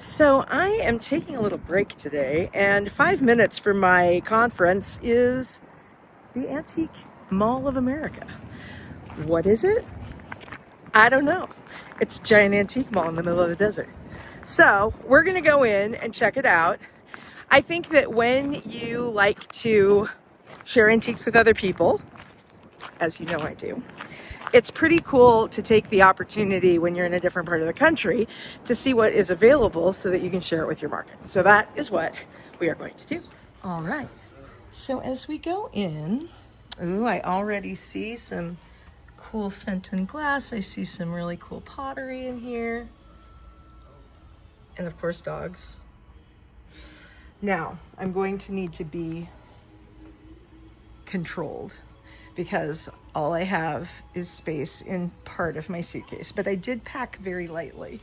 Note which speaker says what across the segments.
Speaker 1: So I am taking a little break today, and 5 minutes from my conference is the Antique Mall of America. What is it? I don't know. It's a giant antique mall in the middle of the desert. So we're gonna go in and check it out. I think that when you like to share antiques with other people, as you know I do, it's pretty cool to take the opportunity when you're in a different part of the country to see what is available so that you can share it with your market. So that is what we are going to do. All right. So as we go in, ooh, I already see some cool Fenton glass. I see some really cool pottery in here. And of course, dogs. Now, I'm going to need to be controlled because all I have is space in part of my suitcase. But I did pack very lightly,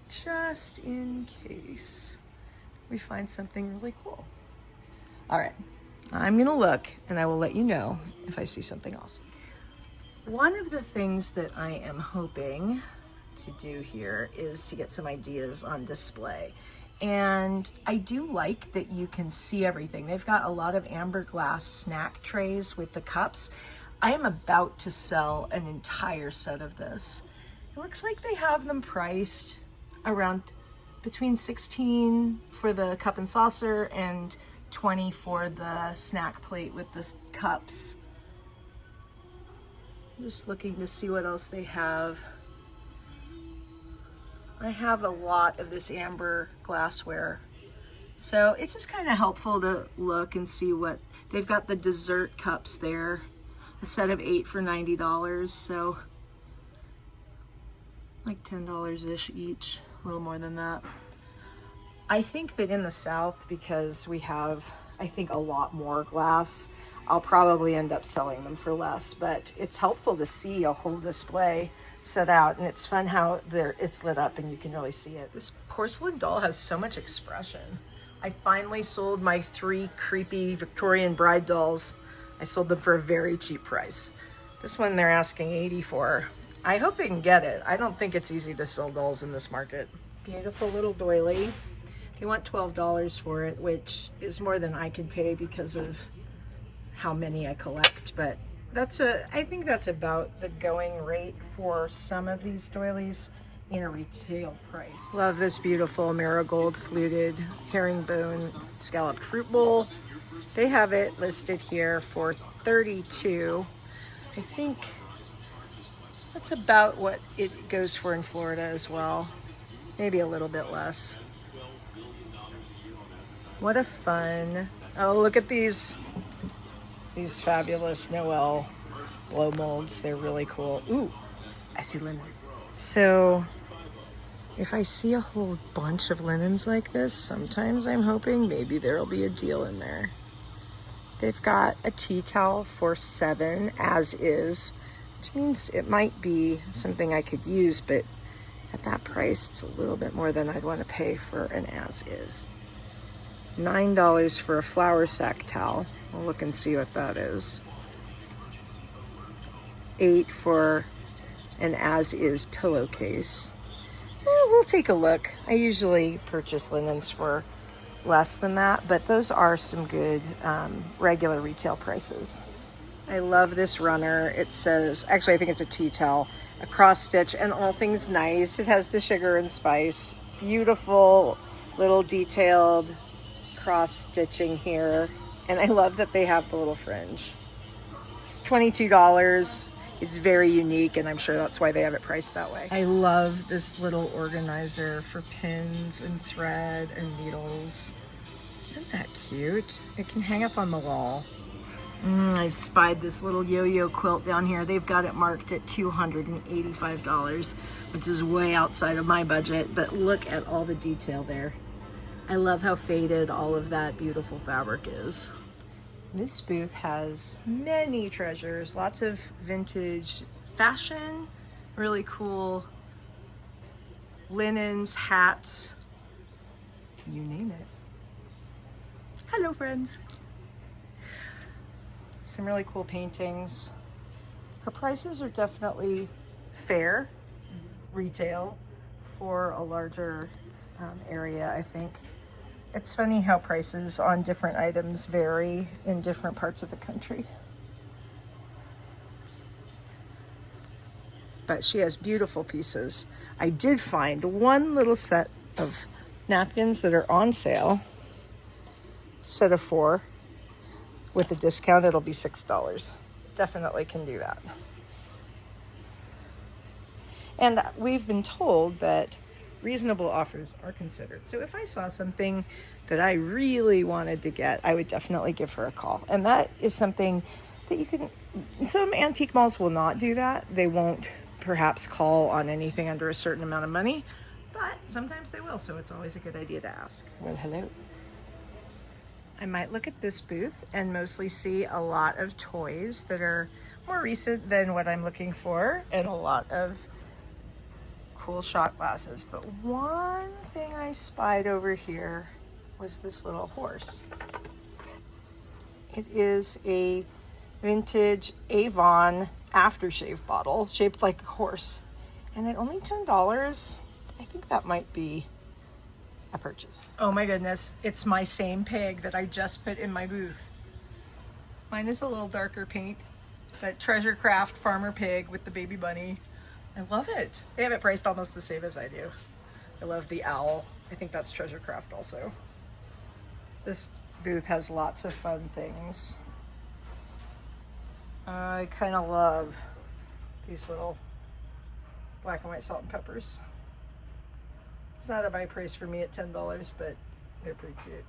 Speaker 1: just in case we find something really cool. All right, I'm gonna look and I will let you know if I see something awesome. One of the things that I am hoping to do here is to get some ideas on display. And I do like that you can see everything. They've got a lot of amber glass snack trays with the cups. I am about to sell an entire set of this. It looks like they have them priced around between 16 for the cup and saucer and 20 for the snack plate with the cups. I'm just looking to see what else they have. I have a lot of this amber glassware. So it's just kind of helpful to look and see what, they've got the dessert cups there, a set of 8 for $90. So like $10-ish each, a little more than that. I think that in the South, because we have, I think, a lot more glass, I'll probably end up selling them for less, but it's helpful to see a whole display set out, and it's fun how it's lit up and you can really see it. This porcelain doll has so much expression. I finally sold my 3 creepy Victorian bride dolls. I sold them for a very cheap price. This one they're asking $80 for. I hope they can get it. I don't think it's easy to sell dolls in this market. Beautiful little doily. They want $12 for it, which is more than I can pay because of how many I collect, but I think that's about the going rate for some of these doilies in a retail price. Love this beautiful marigold fluted herringbone scalloped fruit bowl. They have it listed here for $32. I think that's about what it goes for in Florida as well. Maybe a little bit less. What a fun, oh, look at these fabulous Noel blow molds. They're really cool. Ooh, I see linens. So if I see a whole bunch of linens like this, sometimes I'm hoping maybe there'll be a deal in there. They've got a tea towel for $7 as is, which means it might be something I could use, but at that price, it's a little bit more than I'd want to pay for an as is. $9 for a flour sack towel. We'll look and see what that is. $8 for an as-is pillowcase. We'll take a look. I usually purchase linens for less than that, but those are some good regular retail prices. I love this runner. It says, actually I think it's a tea towel, a cross stitch and all things nice. It has the sugar and spice. Beautiful little detailed cross stitching here. And I love that they have the little fringe. It's $22. It's very unique, and I'm sure that's why they have it priced that way. I love this little organizer for pins and thread and needles. Isn't that cute? It can hang up on the wall. I've spied this little yo-yo quilt down here. They've got it marked at $285, which is way outside of my budget, but look at all the detail there. I love how faded all of that beautiful fabric is. This booth has many treasures, lots of vintage fashion, really cool linens, hats, you name it. Hello, friends. Some really cool paintings. Her prices are definitely fair retail for a larger area, I think. It's funny how prices on different items vary in different parts of the country. But she has beautiful pieces. I did find one little set of napkins that are on sale. Set of 4. With a discount, it'll be $6. Definitely can do that. And we've been told that reasonable offers are considered. So if I saw something that I really wanted to get, I would definitely give her a call. And that is something that you can, some antique malls will not do that. They won't perhaps call on anything under a certain amount of money, but sometimes they will. So it's always a good idea to ask. Well, hello. I might look at this booth and mostly see a lot of toys that are more recent than what I'm looking for, and a lot of cool shot glasses. But one thing I spied over here was this little horse. It is a vintage Avon aftershave bottle shaped like a horse, and at only $10, I think that might be a purchase. Oh my goodness, it's my same pig that I just put in my booth. Mine is a little darker paint, but Treasure Craft Farmer Pig with the baby bunny. I love it. They have it priced almost the same as I do. I love the owl. I think that's Treasure Craft also. This booth has lots of fun things. I kind of love these little black and white salt and peppers. It's not a buy price for me at $10, but they're pretty cute.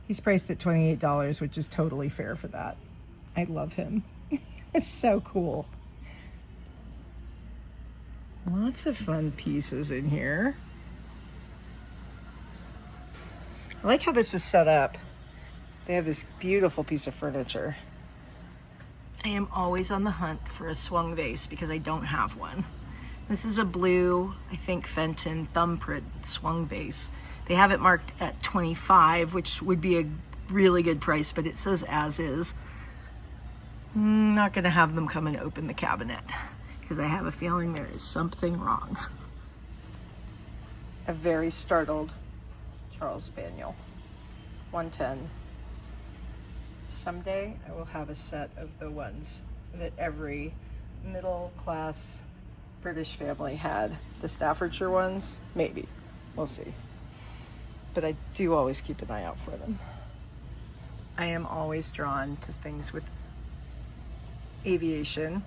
Speaker 1: He's priced at $28, which is totally fair for that. I love him. It's so cool. Lots of fun pieces in here. I like how this is set up. They have this beautiful piece of furniture. I am always on the hunt for a swung vase because I don't have one. This is a blue, I think Fenton thumbprint swung vase. They have it marked at $25, which would be a really good price, but it says as is. I'm not gonna have them come and open the cabinet because I have a feeling there is something wrong. A very startled Charles Spaniel, 110. Someday I will have a set of the ones that every middle class British family had. The Staffordshire ones, maybe, we'll see. But I do always keep an eye out for them. I am always drawn to things with aviation.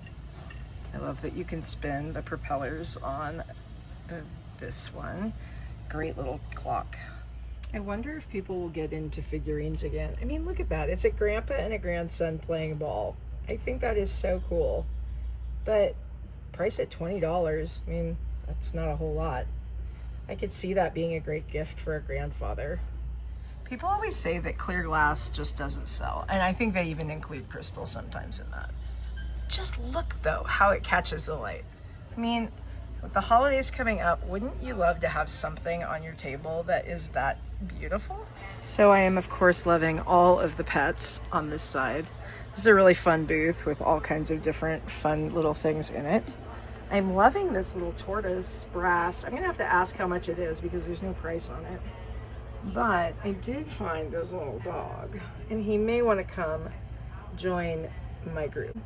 Speaker 1: I love that you can spin the propellers on this one. Great little clock. I wonder if people will get into figurines again. I mean, look at that. It's a grandpa and a grandson playing ball. I think that is so cool. But price at $20, I mean, that's not a whole lot. I could see that being a great gift for a grandfather. People always say that clear glass just doesn't sell, and I think they even include crystal sometimes in that. Just look though how it catches the light. I mean, with the holidays coming up, wouldn't you love to have something on your table that is that beautiful? So I am of course loving all of the pets on this side. This is a really fun booth with all kinds of different fun little things in it. I'm loving this little tortoise brass. I'm gonna have to ask how much it is because there's no price on it. But I did find this little dog, and he may want to come join my group.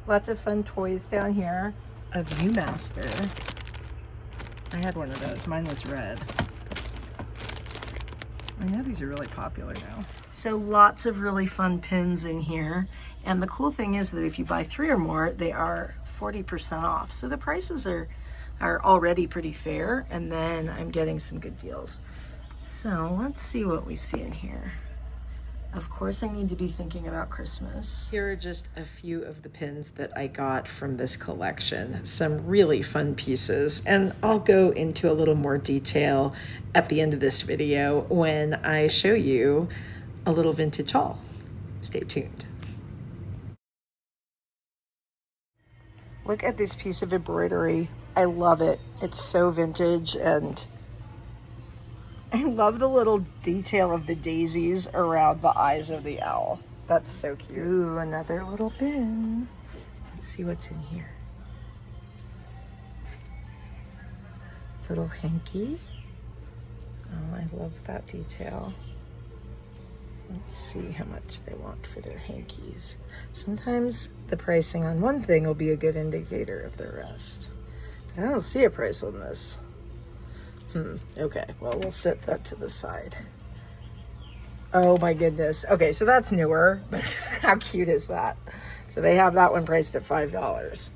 Speaker 1: Lots of fun toys down here. A Viewmaster. I had one of those. Mine was red. I know these are really popular now. So lots of really fun pins in here. And the cool thing is that if you buy 3 or more, they are 40% off. So the prices are already pretty fair. And then I'm getting some good deals. So let's see what we see in here. Of course, I need to be thinking about Christmas. Here are just a few of the pins that I got from this collection. Some really fun pieces, and I'll go into a little more detail at the end of this video when I show you a little vintage haul. Stay tuned. Look at this piece of embroidery. I love it. It's so vintage, and I love the little detail of the daisies around the eyes of the owl. That's so cute. Ooh, another little bin. Let's see what's in here. Little hanky. Oh, love that detail. Let's see how much they want for their hankies. Sometimes the pricing on one thing will be a good indicator of the rest. I don't see a price on this. Okay, well, we'll set that to the side. Oh my goodness. Okay, so that's newer, but how cute is that? So they have that one priced at $5.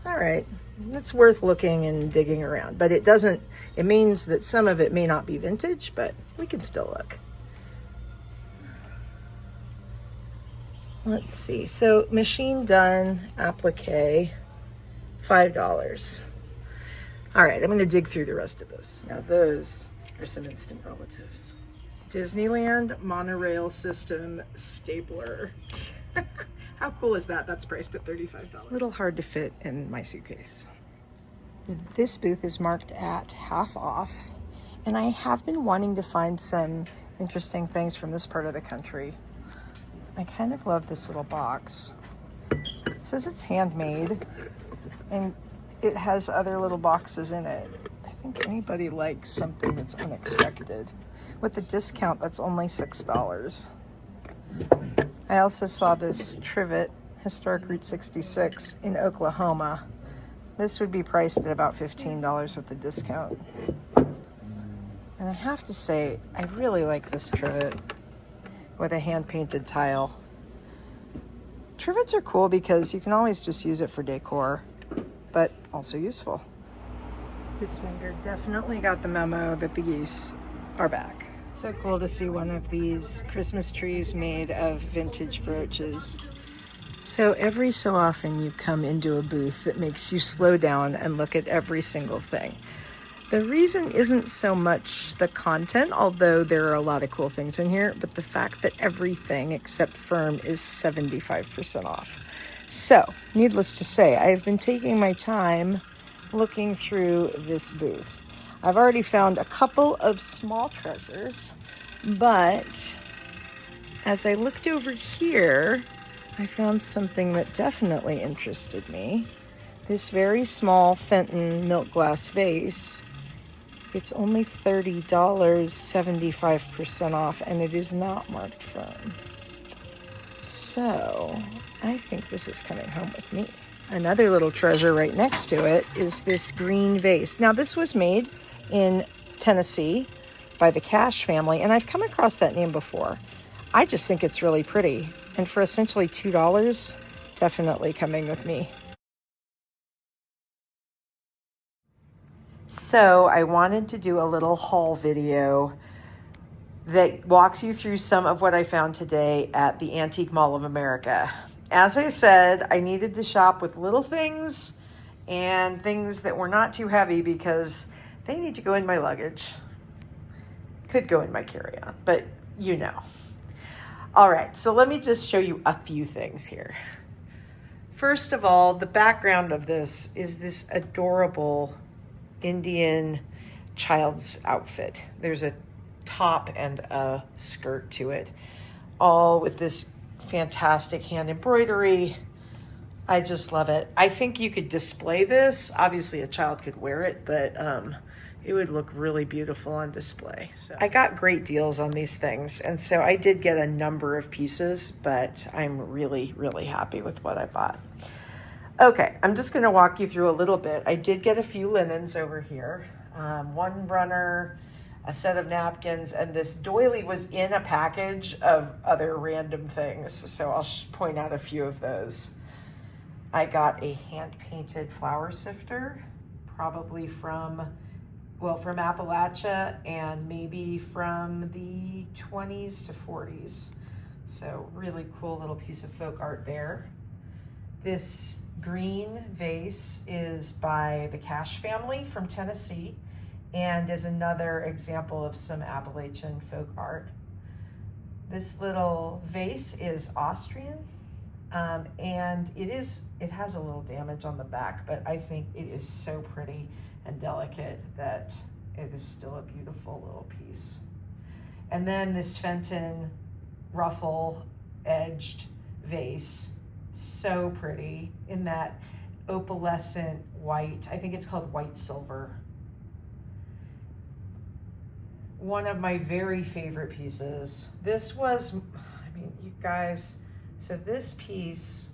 Speaker 1: All right, it's worth looking and digging around, but it means that some of it may not be vintage, but we can still look. Let's see, so machine done applique, $5. All right, I'm gonna dig through the rest of this. Now those are some instant relatives. Disneyland monorail system stapler. How cool is that? That's priced at $35. A little hard to fit in my suitcase. This booth is marked at half off, and I have been wanting to find some interesting things from this part of the country. I kind of love this little box. It says it's handmade, and it has other little boxes in it. I think anybody likes something that's unexpected. With the discount, that's only $6. I also saw this trivet, Historic Route 66 in Oklahoma. This would be priced at about $15 with the discount. And I have to say, I really like this trivet with a hand-painted tile. Trivets are cool because you can always just use it for decor, but also useful. This vendor definitely got the memo that the geese are back. So cool to see one of these Christmas trees made of vintage brooches. So every so often you come into a booth that makes you slow down and look at every single thing. The reason isn't so much the content, although there are a lot of cool things in here, but the fact that everything except Firm is 75% off. So, needless to say, I've been taking my time looking through this booth. I've already found a couple of small treasures, but as I looked over here, I found something that definitely interested me. This very small Fenton milk glass vase. It's only $30, 75% off, and it is not marked Firm. So, I think this is coming home with me. Another little treasure right next to it is this green vase. Now, this was made in Tennessee by the Cash family, and I've come across that name before. I just think it's really pretty, and for essentially $2, definitely coming with me. So I wanted to do a little haul video that walks you through some of what I found today at the Antique Mall of America. As I said, I needed to shop with little things and things that were not too heavy because they need to go in my luggage. Could go in my carry-on, but you know. All right, so let me just show you a few things here. First of all, the background of this is this adorable Indian child's outfit. There's a top and a skirt to it, all with this fantastic hand embroidery. I just love it. I think you could display this. Obviously a child could wear it, but it would look really beautiful on display. So I got great deals on these things, and so I did get a number of pieces, but I'm really, really happy with what I bought. Okay, I'm just gonna walk you through a little bit. I did get a few linens over here. One runner, a set of napkins, and this doily was in a package of other random things, so I'll point out a few of those. I got a hand-painted flour sifter, probably from Appalachia and maybe from the 20s to 40s. So really cool little piece of folk art there. This green vase is by the Cash family from Tennessee and is another example of some Appalachian folk art. This little vase is Austrian, and it has a little damage on the back, but I think it is so pretty and delicate that it is still a beautiful little piece. And then this Fenton ruffle edged vase, so pretty in that opalescent white. I think it's called white silver. one of my very favorite pieces. This was, I mean, you guys, so this piece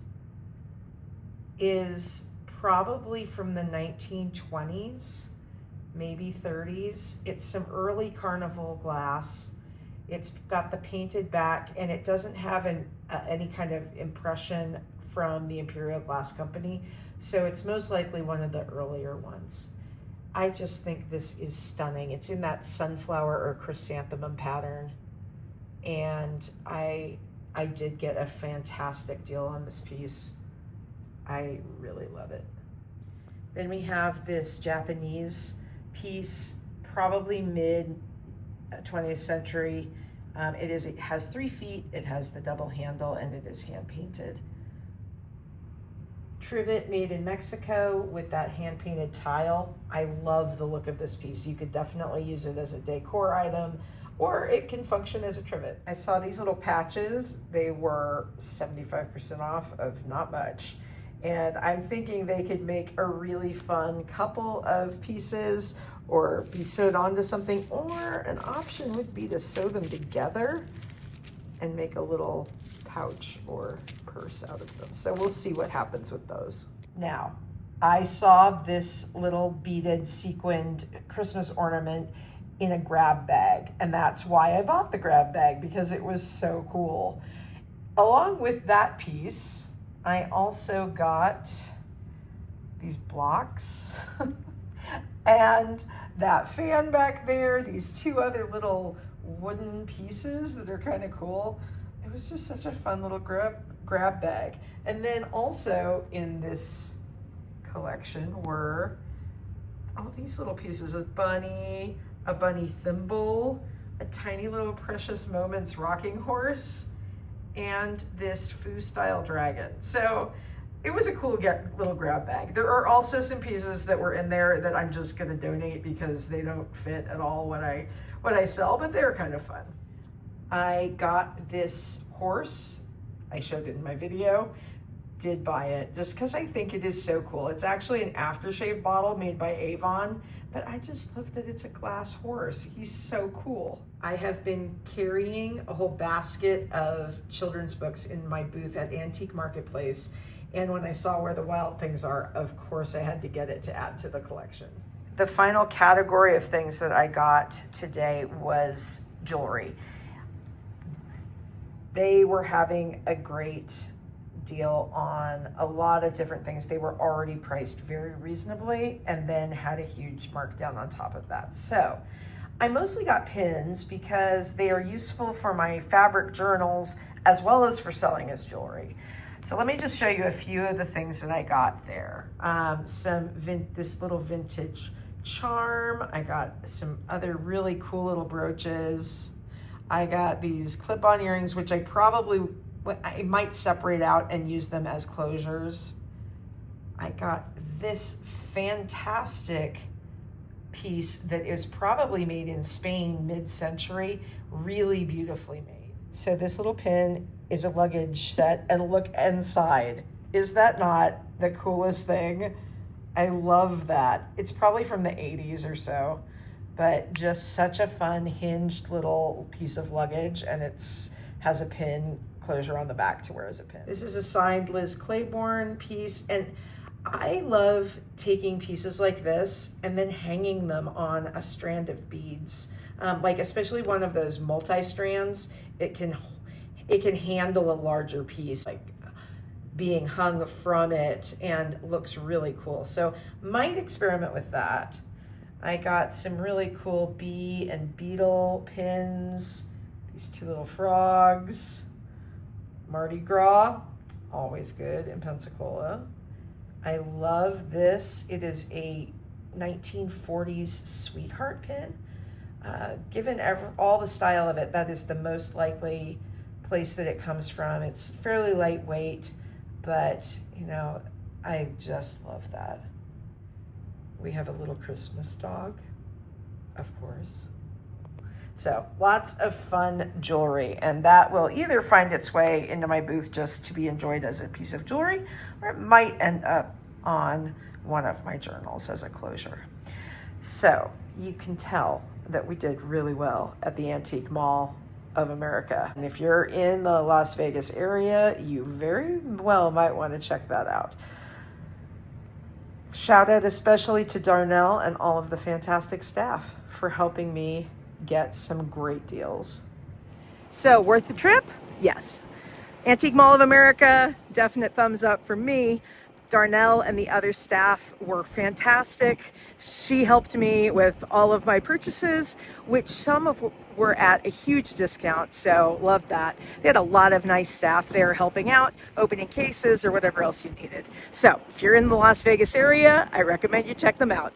Speaker 1: is probably from the 1920s, maybe 30s. It's some early carnival glass. It's got the painted back, and it doesn't have any kind of impression from the Imperial Glass Company. So it's most likely one of the earlier ones. I just think this is stunning. It's in that sunflower or chrysanthemum pattern. And I did get a fantastic deal on this piece. I really love it. Then we have this Japanese piece, probably mid 20th century. It has 3 feet, it has the double handle, and it is hand painted. Trivet made in Mexico with that hand painted tile. I love the look of this piece. You could definitely use it as a decor item, or it can function as a trivet. I saw these little patches. They were 75% off of not much. And I'm thinking they could make a really fun couple of pieces or be sewed onto something, or an option would be to sew them together and make a little pouch or purse out of them. So we'll see what happens with those. Now, I saw this little beaded sequined Christmas ornament in a grab bag, and that's why I bought the grab bag, because it was so cool. Along with that piece, I also got these blocks and that fan back there, these 2 other little wooden pieces that are kind of cool. It was just such a fun little grab bag. And then also in this collection were all these little pieces, a bunny thimble, a tiny little Precious Moments rocking horse, and this foo style dragon. So it was a cool little grab bag. There are also some pieces that were in there that I'm just gonna donate because they don't fit at all what I sell, but they're kind of fun. I got this horse. I showed it in my video. Did buy it just because I think it is so cool. It's actually an aftershave bottle made by Avon, but I just love that it's a glass horse. He's so cool. I have been carrying a whole basket of children's books in my booth at Antique Marketplace, and when I saw Where the Wild Things Are, of course I had to get it to add to the collection. The final category of things that I got today was jewelry. They were having a great deal on a lot of different things. They were already priced very reasonably and then had a huge markdown on top of that. So I mostly got pins because they are useful for my fabric journals as well as for selling as jewelry. So let me just show you a few of the things that I got there. This little vintage charm. I got some other really cool little brooches. I got these clip-on earrings, which I might separate out and use them as closures. I got this fantastic piece that is probably made in Spain mid-century, really beautifully made. So this little pin is a luggage set, and look inside. Is that not the coolest thing? I love that. It's probably from the 80s or so, but just such a fun hinged little piece of luggage, and has a pin closure on the back to wear as a pin. This is a signed Liz Claiborne piece, and I love taking pieces like this and then hanging them on a strand of beads, like especially one of those multi-strands. It can handle a larger piece, like being hung from it, and looks really cool. So might experiment with that. I got some really cool bee and beetle pins, these 2 little frogs, Mardi Gras, always good in Pensacola. I love this. It is a 1940s sweetheart pin. Given all the style of it, that is the most likely place that it comes from. It's fairly lightweight, but you know, I just love that. We have a little Christmas dog, of course. So lots of fun jewelry, and that will either find its way into my booth just to be enjoyed as a piece of jewelry, or it might end up on one of my journals as a closure. So you can tell that we did really well at the Antique Mall of America. And if you're in the Las Vegas area, you very well might want to check that out. Shout out especially to Darnelle and all of the fantastic staff for helping me get some great deals. So, worth the trip? Yes. Antique Mall of America, definite thumbs up for me. Darnelle and the other staff were fantastic. She helped me with all of my purchases, which some of were at a huge discount, so loved that. They had a lot of nice staff there helping out, opening cases or whatever else you needed. So if you're in the Las Vegas area, I recommend you check them out.